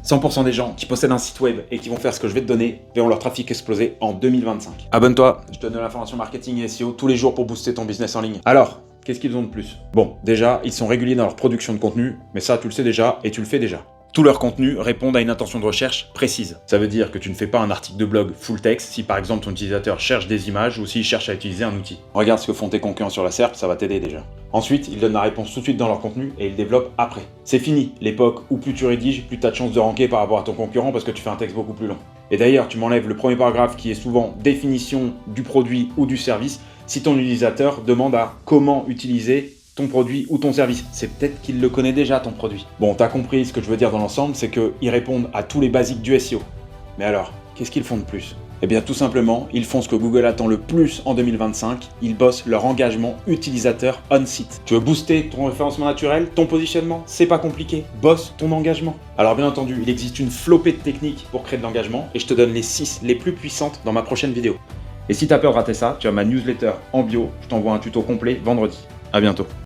100% des gens qui possèdent un site web et qui vont faire ce que je vais te donner verront leur trafic exploser en 2025. Abonne-toi, je te donne de l'information marketing et SEO tous les jours pour booster ton business en ligne. Alors, qu'est-ce qu'ils ont de plus? Bon, déjà, ils sont réguliers dans leur production de contenu, mais ça, tu le sais déjà et tu le fais déjà. Tous leurs contenus répondent à une intention de recherche précise. Ça veut dire que tu ne fais pas un article de blog full text si par exemple ton utilisateur cherche des images ou s'il cherche à utiliser un outil. Regarde ce que font tes concurrents sur la SERP, ça va t'aider déjà. Ensuite, ils donnent la réponse tout de suite dans leur contenu et ils développent après. C'est fini l'époque où plus tu rédiges, plus tu as de chances de ranker par rapport à ton concurrent parce que tu fais un texte beaucoup plus long. Et d'ailleurs, tu m'enlèves le premier paragraphe qui est souvent définition du produit ou du service si ton utilisateur demande à comment utiliser ton produit ou ton service. C'est peut-être qu'il le connaît déjà, ton produit. Bon, t'as compris ce que je veux dire dans l'ensemble, c'est qu'ils répondent à tous les basiques du SEO. Mais alors, qu'est-ce qu'ils font de plus? Eh bien, tout simplement, ils font ce que Google attend le plus en 2025, ils bossent leur engagement utilisateur on-site. Tu veux booster ton référencement naturel, ton positionnement? C'est pas compliqué, bosse ton engagement. Alors bien entendu, il existe une flopée de techniques pour créer de l'engagement, et je te donne les 6 les plus puissantes dans ma prochaine vidéo. Et si t'as peur de rater ça, tu as ma newsletter en bio, je t'envoie un tuto complet vendredi. À bientôt.